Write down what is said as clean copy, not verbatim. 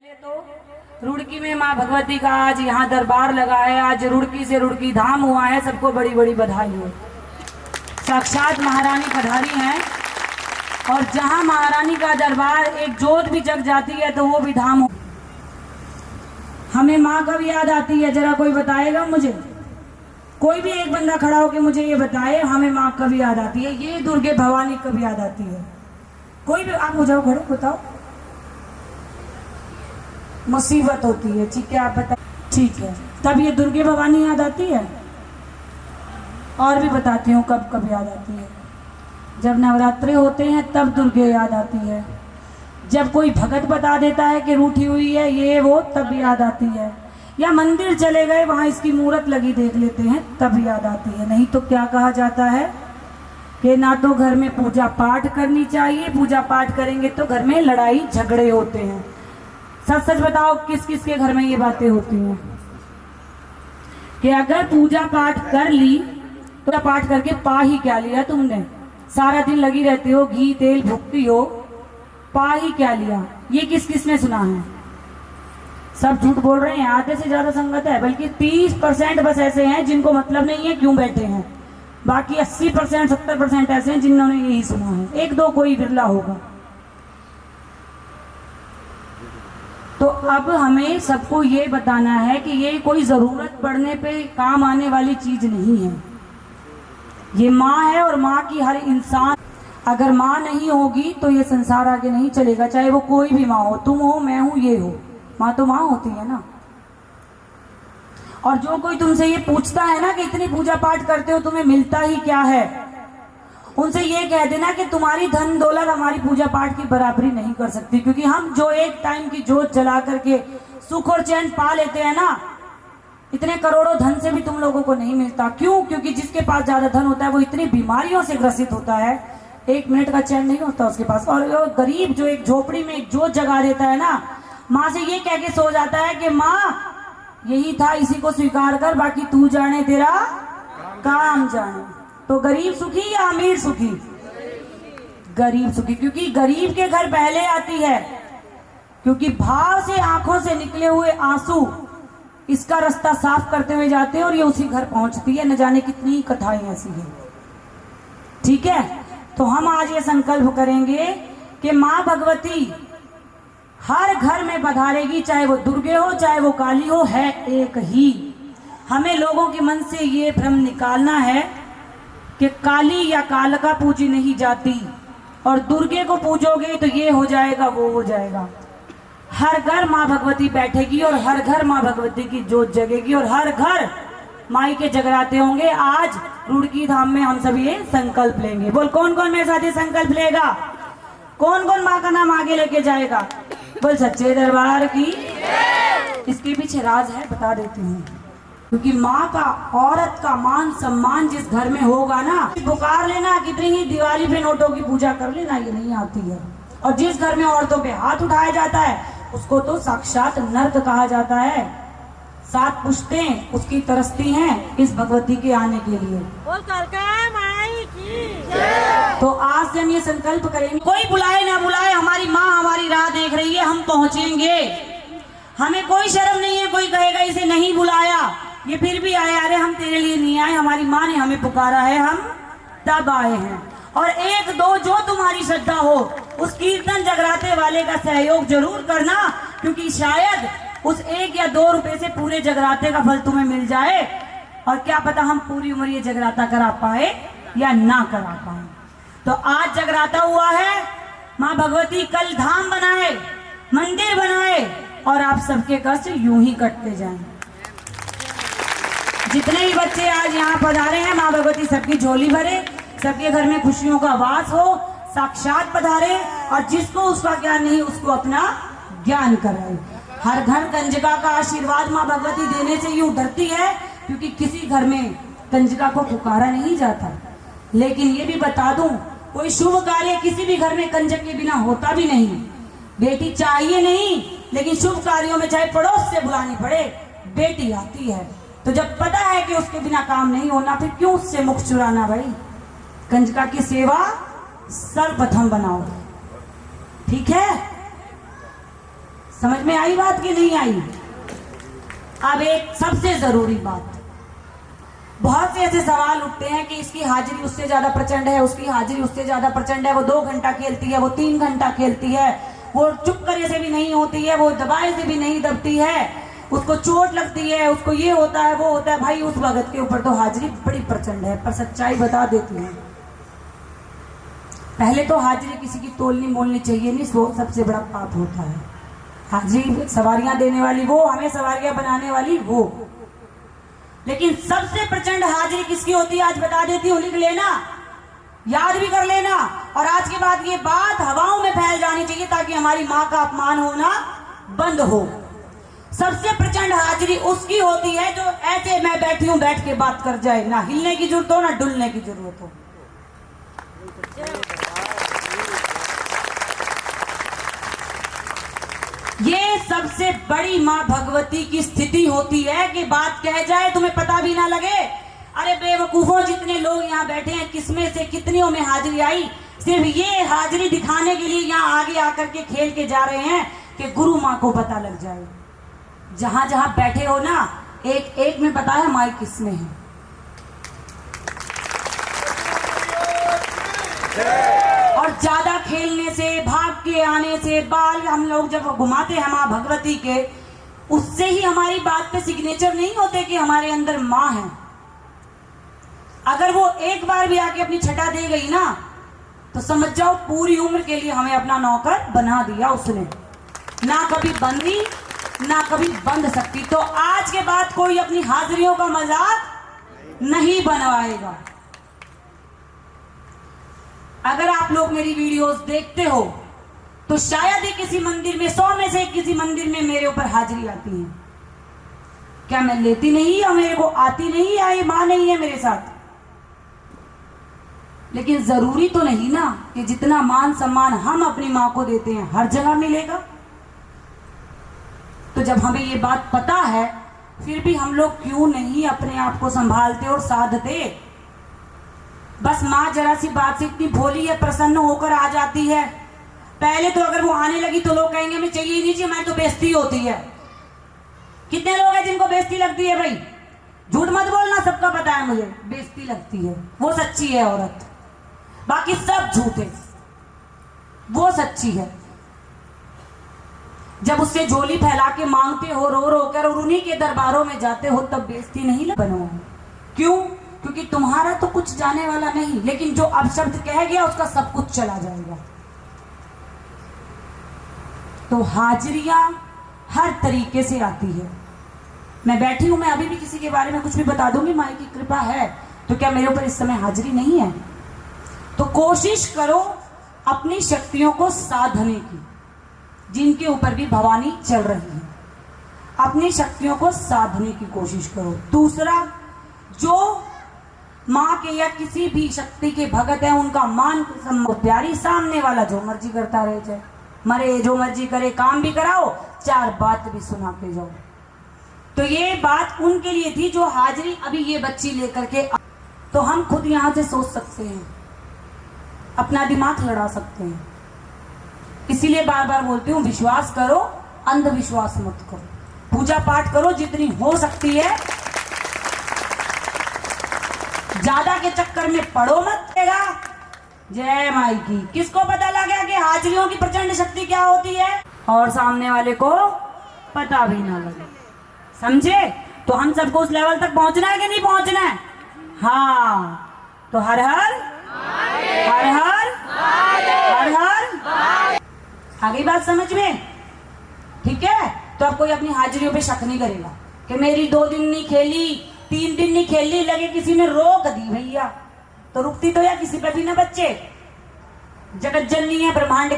तो रुड़की में माँ भगवती का आज यहाँ दरबार लगा है। आज रुड़की से रुड़की धाम हुआ है। सबको बड़ी बड़ी बधाई हो। साक्षात महारानी पधारी हैं और जहाँ महारानी का दरबार एक जोत भी जग जाती है तो वो भी धाम हो। हमें माँ कब याद आती है, जरा कोई बताएगा मुझे? कोई भी एक बंदा खड़ा होकर मुझे ये बताए हमें माँ कब याद आती है, ये दुर्गे भवानी कब याद आती है? कोई भी, आप हो जाओ खड़े, बताओ। मुसीबत होती है, ठीक है, आप बताओ। ठीक है, तब ये दुर्गे भवानी याद आती है। और भी बताती हूँ कब कब याद आती है। जब नवरात्रे होते हैं तब दुर्गे याद आती है। जब कोई भगत बता देता है कि रूठी हुई है ये वो, तब याद आती है। या मंदिर चले गए वहाँ इसकी मूर्त लगी देख लेते हैं तब याद आती है। नहीं तो क्या कहा जाता है कि ना तो घर में पूजा पाठ करनी चाहिए, पूजा पाठ करेंगे तो घर में लड़ाई झगड़े होते हैं। सच सच बताओ किस किस के घर में ये बातें होती हैं कि अगर पूजा पाठ कर ली तो पाठ करके पा ही क्या लिया तुमने? सारा दिन लगी रहती हो, घी तेल भुगती हो, पा ही क्या लिया? ये किस किस ने सुना है? सब झूठ बोल रहे हैं। आधे से ज्यादा संगत है, बल्कि 30% बस ऐसे हैं जिनको मतलब नहीं है क्यों बैठे हैं। बाकी 80% 70% ऐसे हैं जिन्होंने यही सुना है। एक दो कोई बिरला होगा। तो अब हमें सबको ये बताना है कि ये कोई जरूरत पड़ने पे काम आने वाली चीज नहीं है। ये माँ है और माँ की हर इंसान, अगर माँ नहीं होगी तो ये संसार आगे नहीं चलेगा। चाहे वो कोई भी माँ हो, तुम हो, मैं हूं, ये हो, माँ तो माँ होती है ना। और जो कोई तुमसे ये पूछता है ना कि इतनी पूजा पाठ करते हो तुम्हें मिलता ही क्या है, उनसे ये कह देना कि तुम्हारी धन दौलत हमारी पूजा पाठ की बराबरी नहीं कर सकती। क्योंकि हम जो एक टाइम की जोत जला करके सुख और चैन पा लेते हैं ना, इतने करोड़ों धन से भी तुम लोगों को नहीं मिलता। क्यों? क्योंकि जिसके पास ज्यादा धन होता है वो इतनी बीमारियों से ग्रसित होता है, एक मिनट का चैन नहीं होता उसके पास। और वो गरीब जो एक झोपड़ी में एक जोत जगा देता है ना, माँ से ये कह के सो जाता है कि माँ यही था, इसी को स्वीकार कर, बाकी तू जाने तेरा काम जाने। तो गरीब सुखी या अमीर सुखी? गरीब सुखी। क्योंकि गरीब के घर पहले आती है, क्योंकि भाव से आंखों से निकले हुए आंसू इसका रास्ता साफ करते हुए जाते हैं और ये उसी घर पहुंचती है। न जाने कितनी कथाएं ऐसी हैं। ठीक है, तो हम आज ये संकल्प करेंगे कि माँ भगवती हर घर में पधारेगी, चाहे वो दुर्गे हो चाहे वो काली हो, है एक ही। हमें लोगों के मन से ये भ्रम निकालना है कि काली या कालका पूजी नहीं जाती और दुर्गे को पूजोगे तो ये हो जाएगा वो हो जाएगा। हर घर माँ भगवती बैठेगी और हर घर माँ भगवती की जोत जगेगी और हर घर माई के जगराते होंगे। आज रुड़की धाम में हम सब ये संकल्प लेंगे। बोल कौन कौन मेरे साथ ये संकल्प लेगा? कौन कौन माँ का नाम आगे लेके जाएगा? बोल सच्चे दरबार की। इसके पीछे राज है, बता देती हूँ। क्योंकि माँ का, औरत का मान सम्मान जिस घर में होगा ना, पुकार लेना कितनी ही दिवाली पे नोटों की पूजा कर लेना, ये नहीं आती है। और जिस घर में औरतों पे हाथ उठाया जाता है उसको तो साक्षात नर्क कहा जाता है। 7 पुश्तें उसकी तरसती हैं इस भगवती के आने के लिए। बोल माई की। तो आज से हम ये संकल्प करेंगे, कोई बुलाए ना बुलाए, हमारी माँ हमारी राह देख रही है, हम पहुंचेंगे। हमें कोई शर्म नहीं है, कोई कहेगा इसे नहीं बुलाया, ये फिर भी आए। अरे हम तेरे लिए नहीं आए, हमारी माँ ने हमें पुकारा है, हम तब आए हैं। और एक दो जो तुम्हारी श्रद्धा हो उस कीर्तन जगराते वाले का सहयोग जरूर करना, क्योंकि शायद उस 1 या 2 रुपए से पूरे जगराते का फल तुम्हें मिल जाए। और क्या पता हम पूरी उम्र ये जगराता करा पाए या ना करा पाए। तो आज जगराता हुआ है, माँ भगवती कल धाम बनाए, मंदिर बनाए और आप सबके कष्ट यूं ही कटते जाएं। जितने भी बच्चे आज यहाँ पधारे हैं, माँ भगवती सबकी झोली भरे, सबके घर में खुशियों का वास हो, साक्षात पधारे। और जिसको उसका ज्ञान नहीं उसको अपना ज्ञान कराए। हर घर कंजका का आशीर्वाद माँ भगवती देने से यूं डरती है, क्योंकि किसी घर में कंजका को पुकारा नहीं जाता। लेकिन ये भी बता दूं, कोई शुभ कार्य किसी भी घर में कंजक के बिना होता भी नहीं। बेटी चाहिए नहीं, लेकिन शुभ कार्यों में चाहे पड़ोस से बुलानी पड़े, बेटी आती है। तो जब पता है कि उसके बिना काम नहीं होना, फिर क्यों उससे मुख चुराना? भाई कंजका की सेवा सर्वप्रथम बनाओ, ठीक है? समझ में आई बात कि नहीं आई? अब एक सबसे जरूरी बात, बहुत से ऐसे सवाल उठते हैं कि इसकी हाजिरी उससे ज्यादा प्रचंड है, उसकी हाजिरी उससे ज्यादा प्रचंड है, वो 2 घंटा खेलती है, वो 3 घंटा खेलती है, वो चुप करे से भी नहीं होती है, वो दबाए से भी नहीं दबती है, उसको चोट लगती है, उसको ये होता है वो होता है। भाई उस भगत के ऊपर तो हाजिरी बड़ी प्रचंड है, पर सच्चाई बता देती है। पहले तो हाजिरी किसी की तोलनी मोलनी चाहिए नहीं, वो सबसे बड़ा पाप होता है। हाजिरी सवारियां देने वाली वो, हमें सवारियां बनाने वाली वो। लेकिन सबसे प्रचंड हाजिरी किसकी होती है आज बता देती हूँ, लिख लेना, याद भी कर लेना, और आज के बाद ये बात हवाओं में फैल जानी चाहिए ताकि हमारी माँ का अपमान होना बंद हो। सबसे प्रचंड हाजिरी उसकी होती है जो ऐसे मैं बैठी हूं बैठ के बात कर जाए, ना हिलने की जरूरत हो ना डुलने की जरूरत हो। ये सबसे बड़ी मां भगवती की स्थिति होती है कि बात कह जाए तुम्हें पता भी ना लगे। अरे बेवकूफों, जितने लोग यहाँ बैठे हैं किसमें से कितनियों में हाजिरी आई, सिर्फ ये हाजिरी दिखाने के लिए यहाँ आगे आकर के खेल के जा रहे हैं कि गुरु माँ को पता लग जाए। जहां जहां बैठे हो ना, एक एक में बताया माइक किसमें है। और ज्यादा खेलने से, भाग के आने से, बाल हम लोग जब घुमाते हैं माँ भगवती के, उससे ही हमारी बात पे सिग्नेचर नहीं होते कि हमारे अंदर माँ है। अगर वो एक बार भी आके अपनी छटा दे गई ना, तो समझ जाओ पूरी उम्र के लिए हमें अपना नौकर बना दिया उसने, ना कभी बंदी ना कभी बंध सकती। तो आज के बाद कोई अपनी हाजिरियों का मजाक नहीं बनवाएगा। अगर आप लोग मेरी वीडियोस देखते हो तो शायद ही किसी मंदिर में, 100 में से किसी मंदिर में मेरे ऊपर हाजिरी आती है। क्या मैं लेती नहीं या मेरे को आती नहीं या ये मां नहीं है मेरे साथ? लेकिन जरूरी तो नहीं ना कि जितना मान सम्मान हम अपनी मां को देते हैं हर जगह मिलेगा। तो जब हमें ये बात पता है, फिर भी हम लोग क्यों नहीं अपने आप को संभालते और साधते? बस माँ जरा सी बात से इतनी भोली है, प्रसन्न होकर आ जाती है। पहले तो अगर वो आने लगी तो लोग कहेंगे मैं चाहिए नहीं, चाहिए मैं तो बेइज्जती होती है। कितने लोग हैं जिनको बेइज्जती लगती है? भाई झूठ मत बोलना, सबका पता है मुझे, बेइज्जती लगती है। वो सच्ची है औरत, बाकी सब झूठे, वो सच्ची है। जब उससे झोली फैला के मांगते हो रो रो कर और उन्हीं के दरबारों में जाते हो, तब बेइज्जती नहीं बनो। क्यों? क्योंकि तुम्हारा तो कुछ जाने वाला नहीं, लेकिन जो अपशब्द कह गया उसका सब कुछ चला जाएगा। तो हाजिरियां हर तरीके से आती है। मैं बैठी हूं, मैं अभी भी किसी के बारे में कुछ भी बता दूंगी, माँ की कृपा है, तो क्या मेरे ऊपर इस समय हाजिरी नहीं है? तो कोशिश करो अपनी शक्तियों को साधने की, जिनके ऊपर भी भवानी चल रही है, अपनी शक्तियों को साधने की कोशिश करो। दूसरा, जो माँ के या किसी भी शक्ति के भगत है, उनका मान प्यारी, सामने वाला जो मर्जी करता रहे, जाए मरे जो मर्जी करे, काम भी कराओ, 4 बात भी सुना के जाओ। तो ये बात उनके लिए थी जो हाजिरी अभी ये बच्ची लेकर के। तो हम खुद यहाँ से सोच सकते हैं, अपना दिमाग लड़ा सकते हैं। इसीलिए बार बार बोलती हूँ, विश्वास करो, अंधविश्वास मत करो। पूजा पाठ करो जितनी हो सकती है, ज्यादा के चक्कर में पड़ो मत। जय माई की। किसको पता लगा कि हाजिरियों की प्रचंड शक्ति क्या होती है, और सामने वाले को पता भी ना लगे, समझे? तो हम सबको उस लेवल तक पहुंचना है कि नहीं पहुंचना है? हाँ, तो हर हर हर हर हर हर। आ गई बात समझ में? ठीक है। तो अब कोई अपनी हाजिरियों पे शक नहीं करेगा कि मेरी 2 दिन नहीं खेली, 3 दिन नहीं खेली, लगे किसी ने रोक दी भैया, तो रुकती तो या किसी पे भी ना बच्चे। जगत जननी है, ब्रह्मांड की